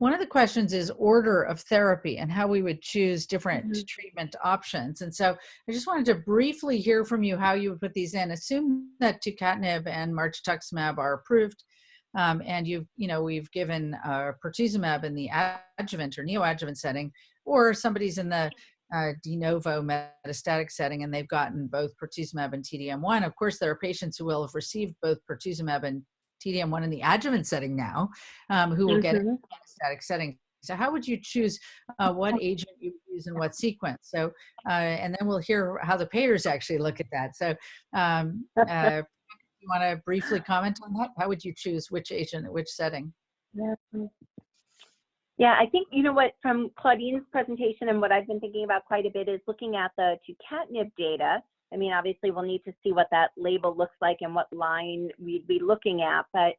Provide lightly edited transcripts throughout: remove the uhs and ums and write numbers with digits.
one of the questions is order of therapy and how we would choose different treatment options. And so I just wanted to briefly hear from you how you would put these in. Assume that tucatinib and margetuximab are approved, and we've given pertuzumab in the adjuvant or neoadjuvant setting, or somebody's in the de novo metastatic setting and they've gotten both pertuzumab and TDM1. Of course, there are patients who will have received both pertuzumab and TDM1 in the adjuvant setting now, who will get it in the metastatic setting. So how would you choose what agent you use in what sequence? So, and then we'll hear how the payers actually look at that. So you want to briefly comment on that? How would you choose which agent at which setting? Yeah, I think, from Claudine's presentation and what I've been thinking about quite a bit is looking at the tucatinib data. I mean, obviously we'll need to see what that label looks like and what line we'd be looking at, but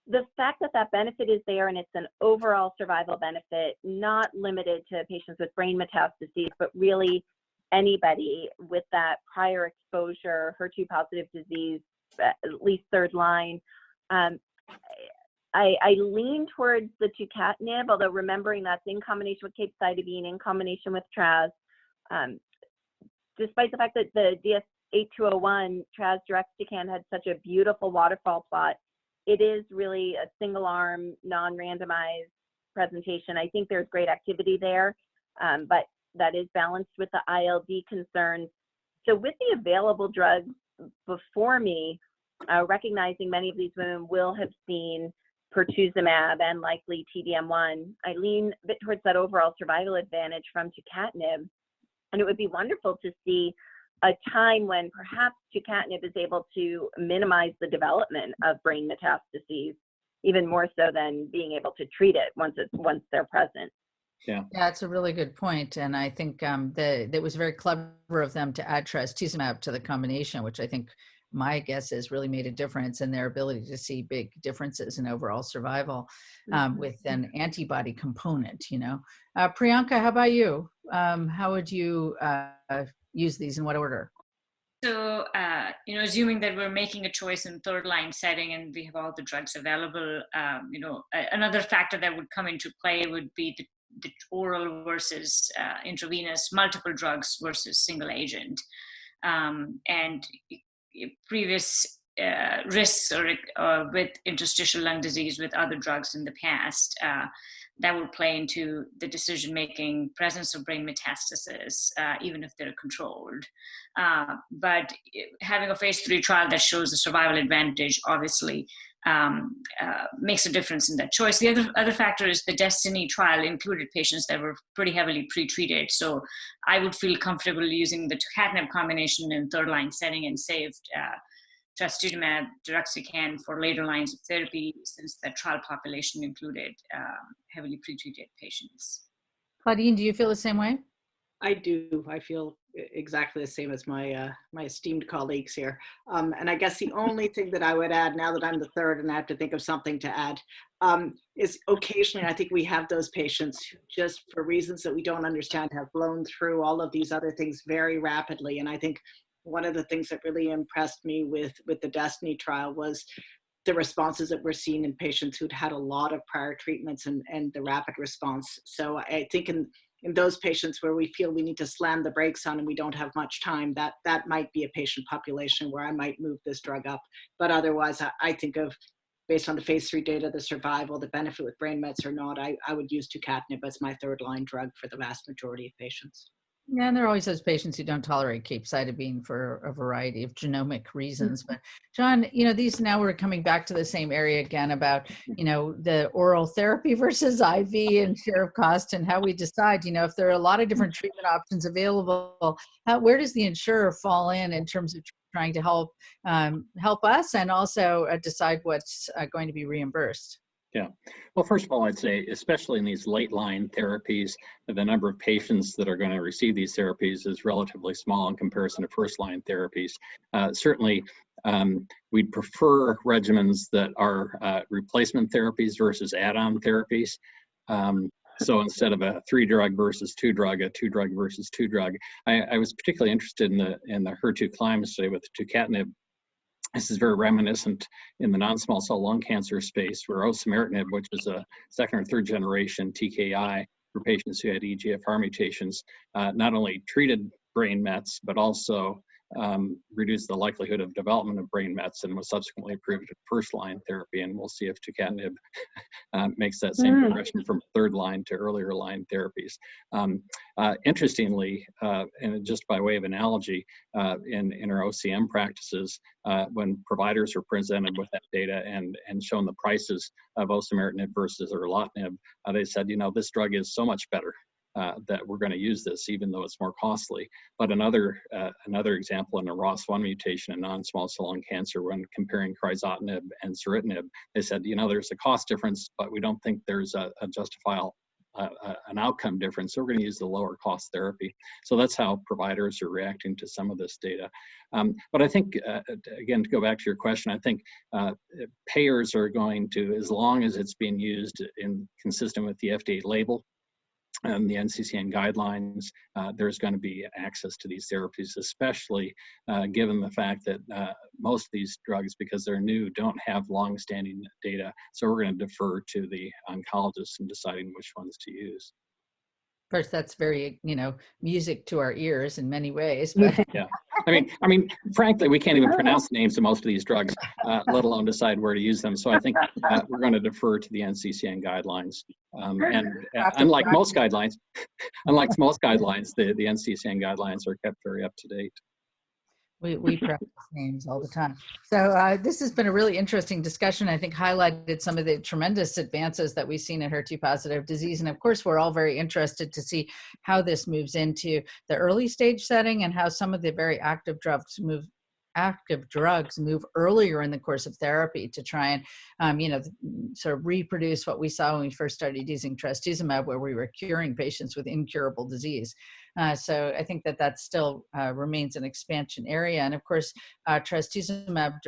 the fact that that benefit is there and it's an overall survival benefit, not limited to patients with brain metastases, but really anybody with that prior exposure, HER2 positive disease, at least third line. I lean towards the tucatinib, although remembering that's in combination with capecitabine, in combination with traz. Despite the fact that the DS8201 traz deruxtecan had such a beautiful waterfall plot, it is really a single arm, non-randomized presentation. I think there's great activity there, but that is balanced with the ILD concerns. So with the available drugs before me, recognizing many of these women will have seen pertuzumab and likely TDM1, I lean a bit towards that overall survival advantage from tucatinib. And it would be wonderful to see a time when perhaps tucatinib is able to minimize the development of brain metastases, even more so than being able to treat it once they're present. Yeah, that's a really good point. And I think that it was very clever of them to add trastuzumab to the combination, which I think my guess is really made a difference in their ability to see big differences in overall survival with an antibody component, Priyanka, how about you? How would you use these in what order? So, assuming that we're making a choice in third line setting and we have all the drugs available, another factor that would come into play would be the oral versus intravenous, multiple drugs versus single agent. And previous risks or with interstitial lung disease with other drugs in the past, that would play into the decision-making, presence of brain metastasis, even if they're controlled. But having a phase 3 trial that shows a survival advantage obviously makes a difference in that choice. The other factor is the Destiny trial included patients that were pretty heavily pretreated. So I would feel comfortable using the tucatinib combination in third line setting and saved trastuzumab deruxtecan for later lines of therapy, since the trial population included heavily pretreated patients. Claudine, do you feel the same way? I do. I feel exactly the same as my my esteemed colleagues here. And I guess the only thing that I would add, now that I'm the third and I have to think of something to add, is occasionally I think we have those patients who just for reasons that we don't understand have blown through all of these other things very rapidly. And I think one of the things that really impressed me with the Destiny trial was the responses that we're seeing in patients who'd had a lot of prior treatments and the rapid response. So I think in those patients where we feel we need to slam the brakes on and we don't have much time, that might be a patient population where I might move this drug up. But otherwise, I think of, based on the phase 3 data, the survival, the benefit with brain mets or not, I would use tucatinib as my third line drug for the vast majority of patients. Yeah, and there are always those patients who don't tolerate capecitabine for a variety of genomic reasons. But John, these, now we're coming back to the same area again about, the oral therapy versus IV and share of cost and how we decide, if there are a lot of different treatment options available, where does the insurer fall in terms of trying to help us and also decide what's going to be reimbursed? Yeah. Well, first of all, I'd say, especially in these late line therapies, the number of patients that are going to receive these therapies is relatively small in comparison to first line therapies. Certainly, we'd prefer regimens that are replacement therapies versus add-on therapies. So instead of a 3-drug versus 2-drug, a 2-drug versus 2-drug. I was particularly interested in the HER2 climb study with tucatinib This is very reminiscent in the non-small cell lung cancer space, where osimertinib, which is a second or third generation TKI for patients who had EGFR mutations, not only treated brain mets, but also reduced the likelihood of development of brain mets, and was subsequently approved as first-line therapy. And we'll see if tucatinib makes that same progression from third line to earlier line therapies. Interestingly, and just by way of analogy, in our OCM practices, when providers are presented with that data and shown the prices of osimertinib versus erlotinib, they said, you know, this drug is so much better that we're going to use this, even though it's more costly. But another example in a ROS1 mutation in non-small cell lung cancer, when comparing crizotinib and ceritinib, they said, you know, there's a cost difference, but we don't think there's a justifiable an outcome difference, so we're going to use the lower cost therapy. So that's how providers are reacting to some of this data. But I think, again, to go back to your question, I think payers are going to, as long as it's being used in consistent with the FDA label and the NCCN guidelines, there's going to be access to these therapies, especially given the fact that most of these drugs, because they're new, don't have long-standing data. So we're going to defer to the oncologists in deciding which ones to use. Of course, that's very, you know, music to our ears in many ways. But yeah, I mean, frankly, we can't even pronounce the names of most of these drugs, let alone decide where to use them. So I think we're going to defer to the NCCN guidelines. And unlike most guidelines, the NCCN guidelines are kept very up to date. We practice names all the time. So this has been a really interesting discussion. I think highlighted some of the tremendous advances that we've seen in HER2 positive disease. And of course, we're all very interested to see how this moves into the early stage setting and how some of the very active drugs move earlier in the course of therapy to try and, you know, sort of reproduce what we saw when we first started using trastuzumab, where we were curing patients with incurable disease. So I think that still remains an expansion area. And of course, trastuzumab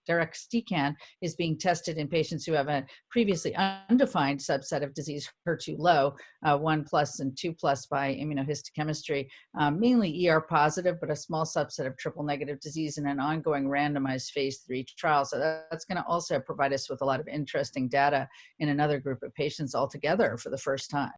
deruxtecan is being tested in patients who have a previously undefined subset of disease, HER2 low, 1+ and 2+ by immunohistochemistry, mainly ER positive, but a small subset of triple negative disease in an ongoing randomized phase 3 trial. So that's going to also provide us with a lot of interesting data in another group of patients altogether for the first time.